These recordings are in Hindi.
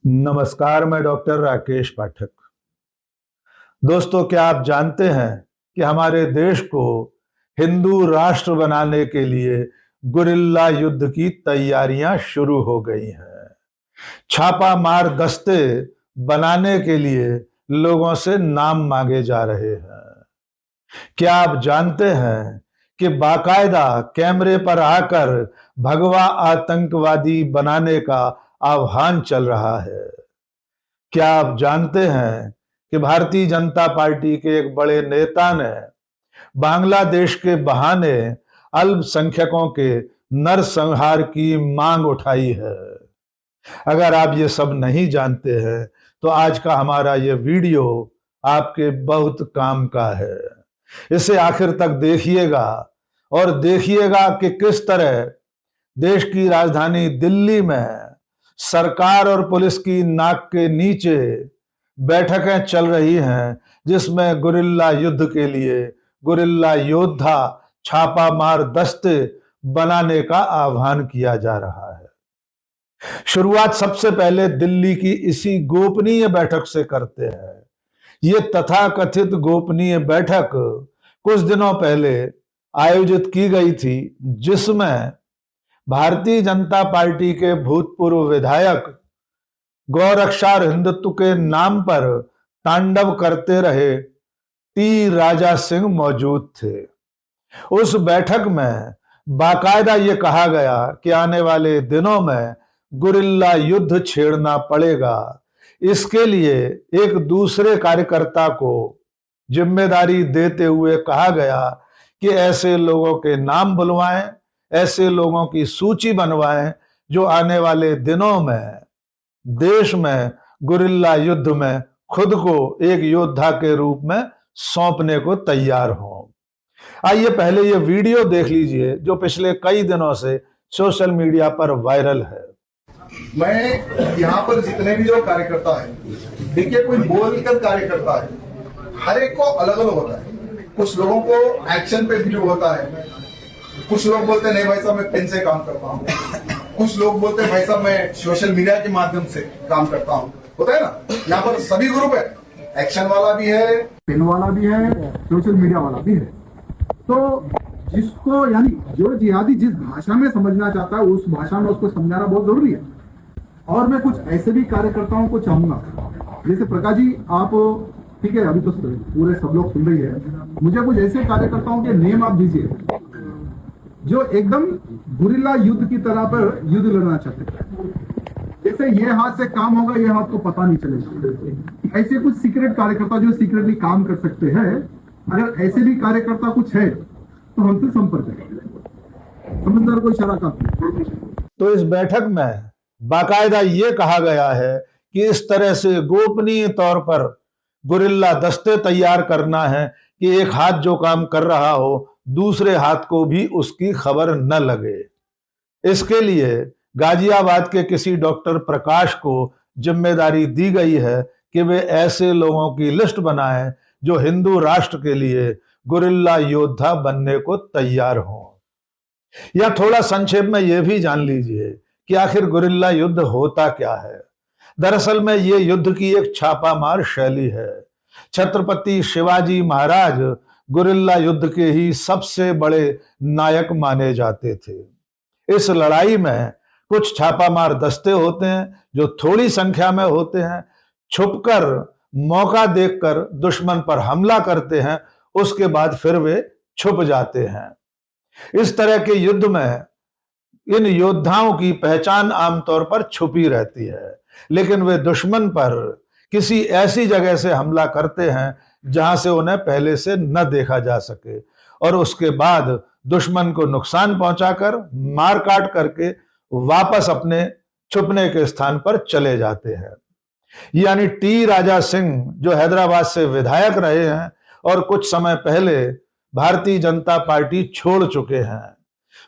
नमस्कार, मैं डॉक्टर राकेश पाठक। दोस्तों, क्या आप जानते हैं कि हमारे देश को हिंदू राष्ट्र बनाने के लिए गुरिल्ला युद्ध की तैयारियां शुरू हो गई हैं। छापा मार दस्ते बनाने के लिए लोगों से नाम मांगे जा रहे हैं। क्या आप जानते हैं कि बाकायदा कैमरे पर आकर भगवा आतंकवादी बनाने का आह्वान चल रहा है? क्या आप जानते हैं कि भारतीय जनता पार्टी के एक बड़े नेता ने बांग्लादेश के बहाने अल्पसंख्यकों के नरसंहार की मांग उठाई है? अगर आप ये सब नहीं जानते हैं तो आज का हमारा ये वीडियो आपके बहुत काम का है। इसे आखिर तक देखिएगा और देखिएगा कि किस तरह देश की राजधानी दिल्ली में सरकार और पुलिस की नाक के नीचे बैठकें चल रही हैं, जिसमें गुरिल्ला युद्ध के लिए गुरिल्ला योद्धा छापामार दस्ते बनाने का आह्वान किया जा रहा है। शुरुआत सबसे पहले दिल्ली की इसी गोपनीय बैठक से करते हैं। ये तथाकथित गोपनीय बैठक कुछ दिनों पहले आयोजित की गई थी, जिसमें भारतीय जनता पार्टी के भूतपूर्व विधायक गौरक्षा और हिंदुत्व के नाम पर तांडव करते रहे टी राजा सिंह मौजूद थे। उस बैठक में बाकायदा ये कहा गया कि आने वाले दिनों में गुरिल्ला युद्ध छेड़ना पड़ेगा। इसके लिए एक दूसरे कार्यकर्ता को जिम्मेदारी देते हुए कहा गया कि ऐसे लोगों के नाम बुलवाएं, ऐसे लोगों की सूची बनवाएं जो आने वाले दिनों में देश में गुरिल्ला युद्ध में खुद को एक योद्धा के रूप में सौंपने को तैयार हों। आइए पहले ये वीडियो देख लीजिए जो पिछले कई दिनों से सोशल मीडिया पर वायरल है। मैं यहाँ पर जितने भी जो कार्यकर्ता है, देखिए कोई बोलकर कार्यकर्ता है, हर एक को अलग अलग होता है। कुछ लोगों को एक्शन पे बिलीव होता है, कुछ लोग बोलते हैं नहीं भाई साहब मैं पेन से काम करता हूँ, कुछ लोग बोलते हैं भाई साहब मैं सोशल मीडिया के माध्यम से काम करता हूँ। होता है ना, यहाँ पर सभी ग्रुप है, एक्शन वाला भी है, पेन वाला भी है, सोशल मीडिया वाला भी है। तो जिसको यानी जो जिहादी जिस भाषा में समझना चाहता है उस भाषा में उसको समझाना बहुत जरूरी है। और मैं कुछ ऐसे भी कार्यकर्ताओं को चाहूंगा, जैसे प्रकाश जी आप ठीक है अभी तो पूरे सब लोग सुन रही है, मुझे कुछ ऐसे कार्यकर्ताओं के नेम आप दीजिए जो एकदम गुरिल्ला युद्ध की तरह पर युद्ध लड़ना चाहते हैं। जैसे ये हाथ से काम होगा ये हाथ को पता नहीं चलेगा। ऐसे कुछ सीक्रेट कार्यकर्ता जो सीक्रेटली काम कर सकते हैं, अगर ऐसे भी कार्यकर्ता कुछ है तो हमसे संपर्क करें। समझदार को इशारा काफी। तो इस बैठक में बाकायदा ये कहा गया है कि इस तरह से गोपनीय तौर पर गुरिल्ला दस्ते तैयार करना है कि एक हाथ जो काम कर रहा हो दूसरे हाथ को भी उसकी खबर न लगे। इसके लिए गाजियाबाद के किसी डॉक्टर प्रकाश को जिम्मेदारी दी गई है कि वे ऐसे लोगों की लिस्ट बनाएं जो हिंदू राष्ट्र के लिए गुरिल्ला योद्धा बनने को तैयार हों। या थोड़ा संक्षेप में यह भी जान लीजिए कि आखिर गुरिल्ला युद्ध होता क्या है। दरअसल में यह युद्ध की एक छापामार शैली है। छत्रपति शिवाजी महाराज गुरिल्ला युद्ध के ही सबसे बड़े नायक माने जाते थे। इस लड़ाई में कुछ छापामार दस्ते होते हैं जो थोड़ी संख्या में होते हैं, छुपकर मौका देखकर दुश्मन पर हमला करते हैं, उसके बाद फिर वे छुप जाते हैं। इस तरह के युद्ध में इन योद्धाओं की पहचान आमतौर पर छुपी रहती है, लेकिन वे दुश्मन पर किसी ऐसी जगह से हमला करते हैं जहां से उन्हें पहले से न देखा जा सके और उसके बाद दुश्मन को नुकसान पहुंचाकर मार काट करके वापस अपने छुपने के स्थान पर चले जाते हैं। यानी टी राजा सिंह जो हैदराबाद से विधायक रहे हैं और कुछ समय पहले भारतीय जनता पार्टी छोड़ चुके हैं,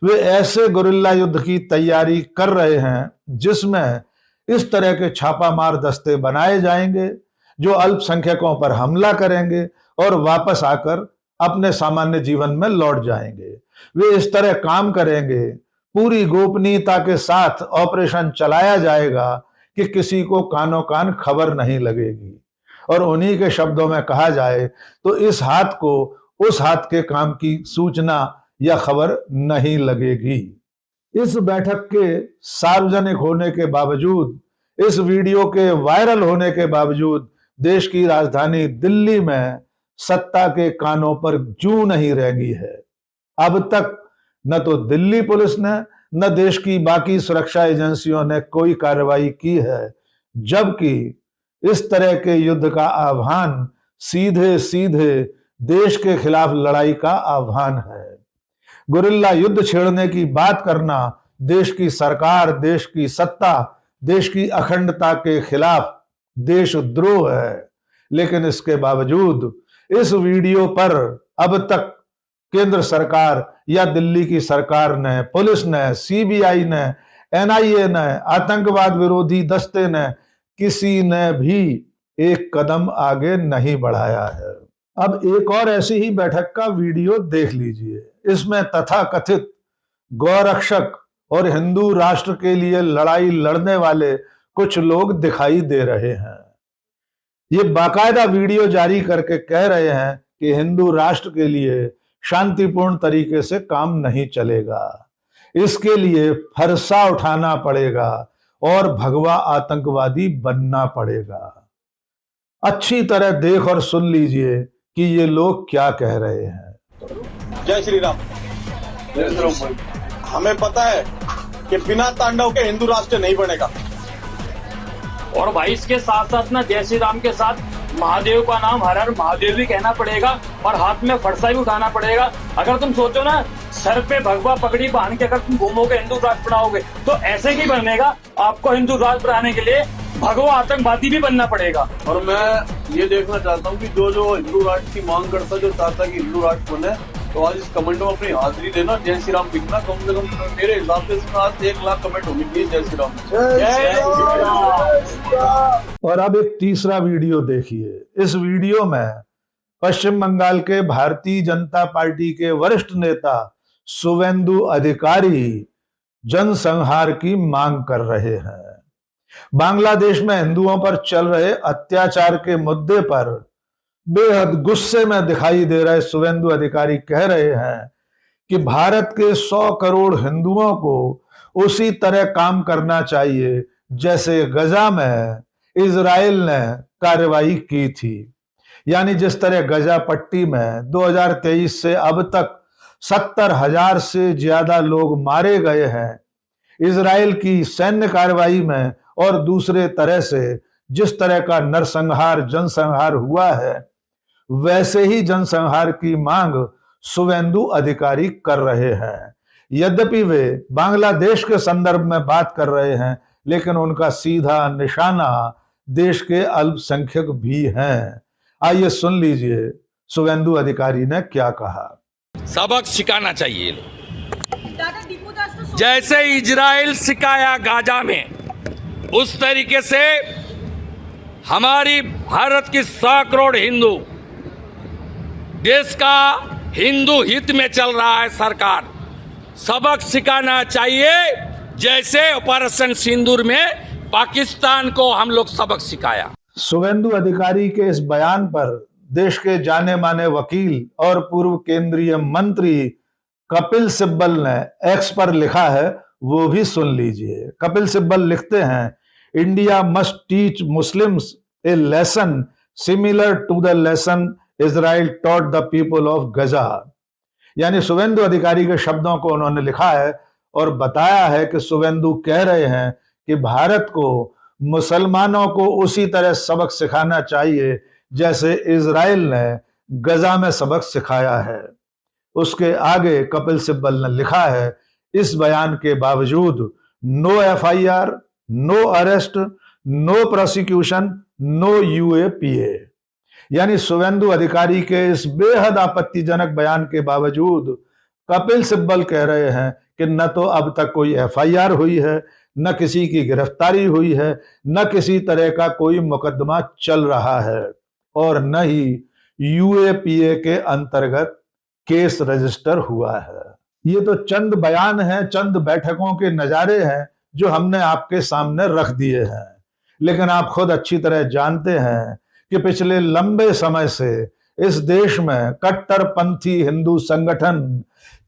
वे ऐसे गुरिल्ला युद्ध की तैयारी कर रहे हैं जिसमें इस तरह के छापामार दस्ते बनाए जाएंगे जो अल्पसंख्यकों पर हमला करेंगे और वापस आकर अपने सामान्य जीवन में लौट जाएंगे। वे इस तरह काम करेंगे, पूरी गोपनीयता के साथ ऑपरेशन चलाया जाएगा कि किसी को कानो कान खबर नहीं लगेगी। और उन्हीं के शब्दों में कहा जाए तो इस हाथ को उस हाथ के काम की सूचना या खबर नहीं लगेगी। इस बैठक के सार्वजनिक होने के बावजूद, इस वीडियो के वायरल होने के बावजूद देश की राजधानी दिल्ली में सत्ता के कानों पर जूं नहीं रेंगी है। अब तक न तो दिल्ली पुलिस ने न देश की बाकी सुरक्षा एजेंसियों ने कोई कार्रवाई की है, जबकि इस तरह के युद्ध का आह्वान सीधे सीधे देश के खिलाफ लड़ाई का आह्वान है। गुरिल्ला युद्ध छेड़ने की बात करना देश की सरकार, देश की सत्ता, देश की अखंडता के खिलाफ देशद्रोह है। लेकिन इसके बावजूद इस वीडियो पर अब तक केंद्र सरकार या दिल्ली की सरकार ने, पुलिस ने, सीबीआई ने, एनआईए ने, आतंकवाद विरोधी दस्ते ने, किसी ने भी एक कदम आगे नहीं बढ़ाया है। अब एक और ऐसी ही बैठक का वीडियो देख लीजिए। इसमें तथाकथित गौरक्षक और हिंदू राष्ट्र के लिए लड़ाई लड़ने वाले कुछ लोग दिखाई दे रहे हैं। ये बाकायदा वीडियो जारी करके कह रहे हैं कि हिंदू राष्ट्र के लिए शांतिपूर्ण तरीके से काम नहीं चलेगा, इसके लिए फरसा उठाना पड़ेगा और भगवा आतंकवादी बनना पड़ेगा। अच्छी तरह देख और सुन लीजिए कि ये लोग क्या कह रहे हैं। जय श्री राम। हमें पता है कि बिना तांडव के हिंदू राष्ट्र नहीं बनेगा। और भाई इसके साथ साथ ना जय श्री राम के साथ महादेव का नाम हर हर महादेव भी कहना पड़ेगा और हाथ में फरसा भी उठाना पड़ेगा। अगर तुम सोचो ना सर पे भगवा पगड़ी बांध के अगर तुम घूमोगे हिंदू राष्ट्र बनाओगे तो ऐसे ही बनेगा। आपको हिंदू राष्ट्र बनाने के लिए भगवा आतंकवादी भी बनना पड़ेगा। और मैं ये देखना चाहता हूँ कि जो हिंदू राष्ट्र की मांग करता है, जो चाहता है कि हिंदू राष्ट्र बने, तो आज इस कमेंट में अपनी हाजिरी देना, जय श्री राम लिखना। कम से कम मेरे हिसाब से इसमें आज 1 लाख कमेंट होनी चाहिए जय श्री राम। और अब एक तीसरा वीडियो देखिए। इस वीडियो में पश्चिम बंगाल के भारतीय जनता पार्टी के वरिष्ठ नेता शुवेंदु अधिकारी जनसंहार की मांग कर रहे हैं। बांग्लादेश में हिंदुओं पर चल रहे अत्याचार के मुद्दे पर बेहद गुस्से में दिखाई दे रहे शुवेंदु अधिकारी कह रहे हैं कि भारत के 100 करोड़ हिंदुओं को उसी तरह काम करना चाहिए जैसे गजा में इजराइल ने कार्रवाई की थी। यानी जिस तरह गजा पट्टी में 2023 से अब तक 70,000 से ज्यादा लोग मारे गए हैं, इजराइल की सैन्य कार्रवाई में और दूसरे तरह से जिस तरह का नरसंहार जनसंहार हुआ है, वैसे ही जनसंहार की मांग शुवेंदु अधिकारी कर रहे हैं। यद्यपि वे बांग्लादेश के संदर्भ में बात कर रहे हैं, लेकिन उनका सीधा निशाना देश के अल्पसंख्यक भी हैं। आइए सुन लीजिए शुवेंदु अधिकारी ने क्या कहा। सबक सिखाना चाहिए। जैसे इजराइल सिखाया गाजा में, उस तरीके से हमारी भारत की 100 करोड़ हिंदू, देश का हिंदू हित में चल रहा है सरकार, सबक सिखाना चाहिए। जैसे ऑपरेशन सिंदूर में पाकिस्तान को हम लोग सबक सिखाया। शुवेंदु अधिकारी के इस बयान पर देश के जाने माने वकील और पूर्व केंद्रीय मंत्री कपिल सिब्बल ने एक्स पर लिखा है, वो भी सुन लीजिए। कपिल सिब्बल लिखते हैं, India must teach Muslims a lesson similar to the lesson Israel taught the people of Gaza. यानी शुवेंदु अधिकारी के शब्दों को उन्होंने लिखा है और बताया है कि शुवेंदु कह रहे हैं कि भारत को मुसलमानों को उसी तरह सबक सिखाना चाहिए जैसे इजराइल ने गजा में सबक सिखाया है। उसके आगे कपिल सिब्बल ने लिखा है, इस बयान के बावजूद no FIR, no arrest, no prosecution, no UAPA. यानी शुवेंदु अधिकारी के इस बेहद आपत्तिजनक बयान के बावजूद कपिल सिब्बल कह रहे हैं कि न तो अब तक कोई एफआईआर हुई है, न किसी की गिरफ्तारी हुई है, न किसी तरह का कोई मुकदमा चल रहा है और न ही यूएपीए के अंतर्गत केस रजिस्टर हुआ है। ये तो चंद बयान हैं, चंद बैठकों के नजारे हैं जो हमने आपके सामने रख दिए हैं। लेकिन आप खुद अच्छी तरह जानते हैं कि पिछले लंबे समय से इस देश में कट्टरपंथी हिंदू संगठन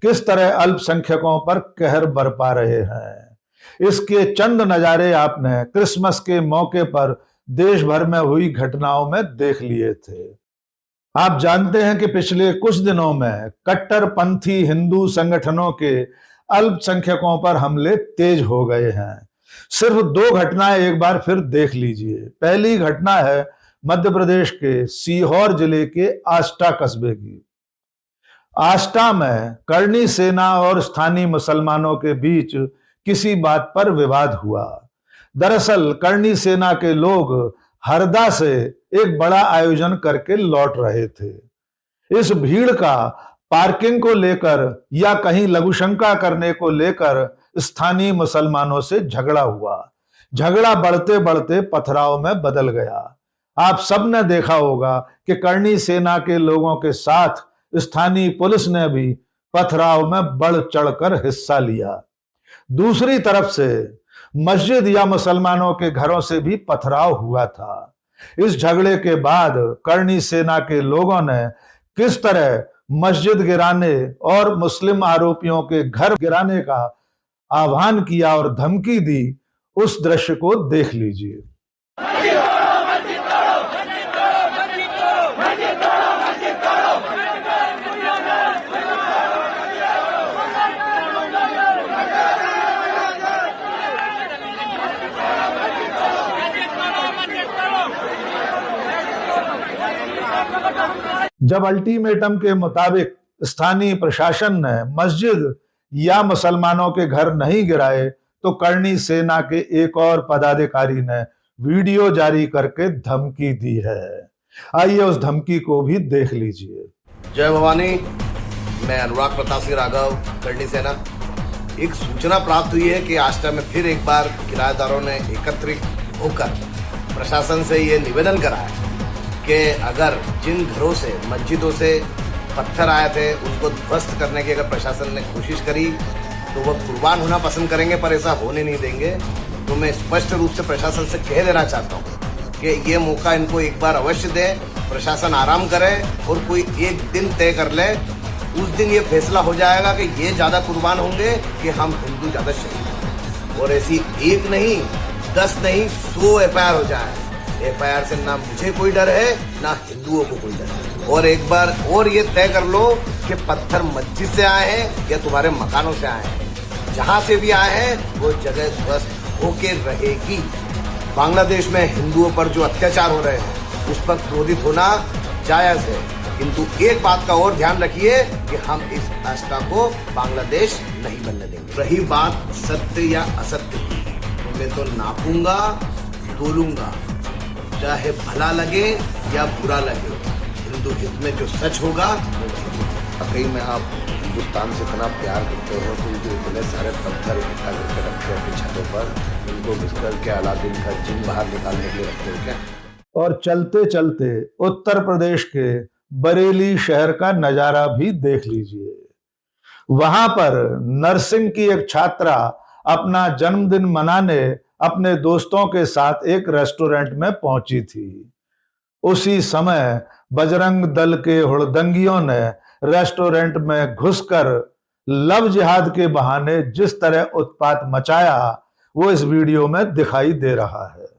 किस तरह अल्पसंख्यकों पर कहर बरपा रहे हैं। इसके चंद नजारे आपने क्रिसमस के मौके पर देश भर में हुई घटनाओं में देख लिए थे। आप जानते हैं कि पिछले कुछ दिनों में कट्टरपंथी हिंदू संगठनों के अल्पसंख्यकों पर हमले तेज हो गए हैं। सिर्फ 2 घटनाएं एक बार फिर देख लीजिए। पहली घटना है मध्य प्रदेश के सीहोर जिले के आष्टा कस्बे की। आष्टा में करनी सेना और स्थानीय मुसलमानों के बीच किसी बात पर विवाद हुआ। दरअसल करनी सेना के लोग हरदा से एक बड़ा आयोजन करके लौट रहे थे। इस भीड़ का पार्किंग को लेकर या कहीं लघुशंका करने को लेकर स्थानीय मुसलमानों से झगड़ा हुआ। झगड़ा बढ़ते बढ़ते पथराव में बदल गया। आप सबने देखा होगा कि करनी सेना के लोगों के साथ स्थानीय पुलिस ने भी पथराव में बढ़ चढ़कर हिस्सा लिया। दूसरी तरफ से मस्जिद या मुसलमानों के घरों से भी पथराव हुआ था। इस झगड़े के बाद करनी सेना के लोगों ने किस तरह मस्जिद गिराने और मुस्लिम आरोपियों के घर गिराने का आह्वान किया और धमकी दी, उस दृश्य को देख लीजिए। जब अल्टीमेटम के मुताबिक स्थानीय प्रशासन ने मस्जिद या मुसलमानों के घर नहीं गिराए तो करनी सेना के एक और पदाधिकारी ने वीडियो जारी करके धमकी दी है। आइए उस धमकी को भी देख लीजिए। जय भवानी, मैं अनुराग प्रताप सिंह राघव, करनी सेना। एक सूचना प्राप्त हुई है कि आष्टा में फिर एक बार किराएदारों ने एकत्रित होकर प्रशासन से ये निवेदन करा है कि अगर जिन घरों से मस्जिदों से पत्थर आए थे उनको ध्वस्त करने की अगर प्रशासन ने कोशिश करी तो वह कुर्बान होना पसंद करेंगे, पर ऐसा होने नहीं देंगे। तो मैं स्पष्ट रूप से प्रशासन से कह देना चाहता हूँ कि ये मौका इनको एक बार अवश्य दे, प्रशासन आराम करे और कोई एक दिन तय कर ले। उस दिन ये फैसला हो जाएगा कि ये ज़्यादा कुर्बान होंगे कि हम हिंदू ज़्यादा शहीद। और ऐसी एक नहीं, 10 नहीं, 100 FIR हो जाए। FIR से ना मुझे कोई डर है ना हिंदुओं को कोई डर है। और एक बार और ये तय कर लो कि पत्थर मस्जिद से आए हैं या तुम्हारे मकानों से आए हैं, जहां से भी आए हैं वो जगह ध्वस्त होके रहेगी। बांग्लादेश में हिंदुओं पर जो अत्याचार हो रहे हैं उस पर क्रोधित होना जायज है, किंतु एक बात का और ध्यान रखिए कि हम इस आस्था को बांग्लादेश नहीं बनने देंगे। रही बात सत्य या असत्य की, तो मैं तो नापूंगा, तोलूंगा, चाहे भला लगे या बुरा लगे। हिंदू हित में जो सच होगा वो वाकई में आप हिंदुस्तान से इतना प्यार करते हो तो जो इतने सारे पत्थर इकट्ठा करके रखते हो अपनी छतों पर, उनको बिस्तर के अलादीन का जिन बाहर निकालने के लिए रखते हो क्या? और चलते चलते उत्तर प्रदेश के बरेली शहर का नजारा भी देख लीजिए। वहां पर नर्सिंग की एक छात्रा अपना जन्मदिन मनाने अपने दोस्तों के साथ एक रेस्टोरेंट में पहुंची थी। उसी समय बजरंग दल के हुड़दंगियों ने रेस्टोरेंट में घुसकर लव जिहाद के बहाने जिस तरह उत्पात मचाया वो इस वीडियो में दिखाई दे रहा है।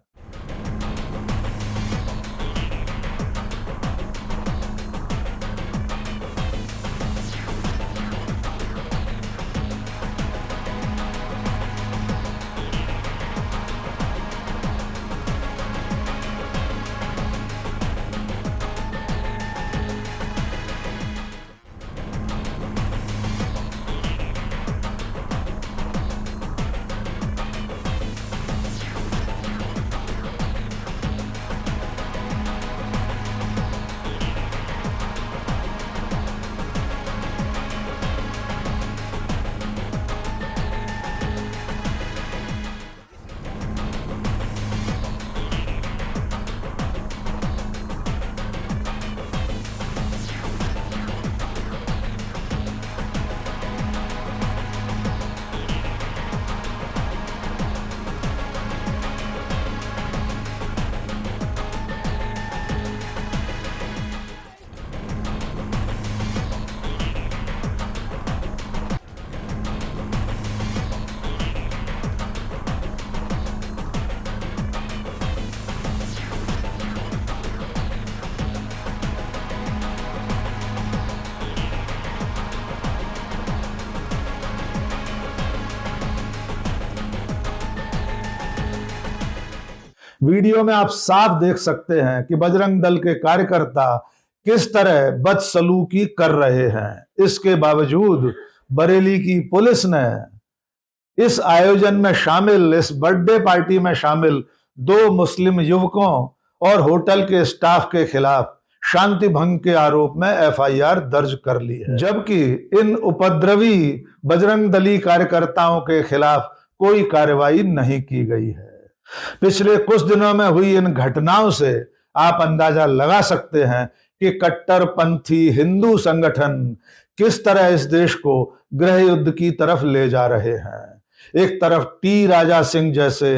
वीडियो में आप साफ देख सकते हैं कि बजरंग दल के कार्यकर्ता किस तरह बदसलूकी कर रहे हैं। इसके बावजूद बरेली की पुलिस ने इस आयोजन में शामिल, इस बर्थडे पार्टी में शामिल 2 मुस्लिम युवकों और होटल के स्टाफ के खिलाफ शांति भंग के आरोप में एफआईआर दर्ज कर ली है, जबकि इन उपद्रवी बजरंग दली कार्यकर्ताओं के खिलाफ कोई कार्रवाई नहीं की गई है। पिछले कुछ दिनों में हुई इन घटनाओं से आप अंदाजा लगा सकते हैं कि कट्टरपंथी हिंदू संगठन किस तरह इस देश को गृह युद्ध की तरफ ले जा रहे हैं। एक तरफ टी राजा सिंह जैसे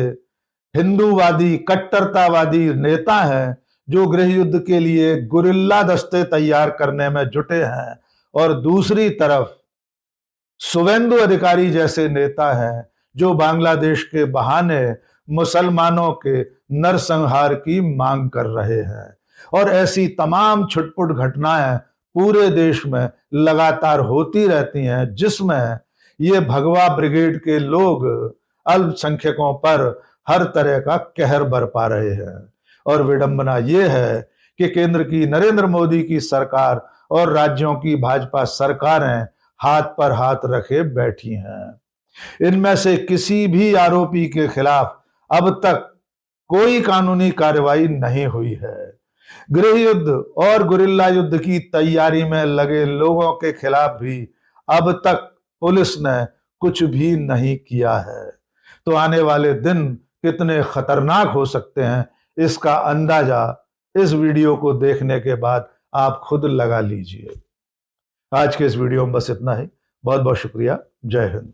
हिंदूवादी कट्टरतावादी नेता हैं जो गृह युद्ध के लिए गुरिल्ला दस्ते तैयार करने में जुटे हैं, और दूसरी तरफ शुवेंदु अधिकारी जैसे नेता हैं जो बांग्लादेश के बहाने मुसलमानों के नरसंहार की मांग कर रहे हैं। और ऐसी तमाम छुटपुट घटनाएं पूरे देश में लगातार होती रहती हैं, जिसमें ये भगवा ब्रिगेड के लोग अल्पसंख्यकों पर हर तरह का कहर बरपा रहे हैं। और विडंबना यह है कि केंद्र की नरेंद्र मोदी की सरकार और राज्यों की भाजपा सरकारें हाथ पर हाथ रखे बैठी हैं। इनमें से किसी भी आरोपी के खिलाफ अब तक कोई कानूनी कार्रवाई नहीं हुई है। गृह युद्ध और गुरिल्ला युद्ध की तैयारी में लगे लोगों के खिलाफ भी अब तक पुलिस ने कुछ भी नहीं किया है। तो आने वाले दिन कितने खतरनाक हो सकते हैं, इसका अंदाजा इस वीडियो को देखने के बाद आप खुद लगा लीजिए। आज के इस वीडियो में बस इतना ही। बहुत बहुत शुक्रिया। जय हिंद।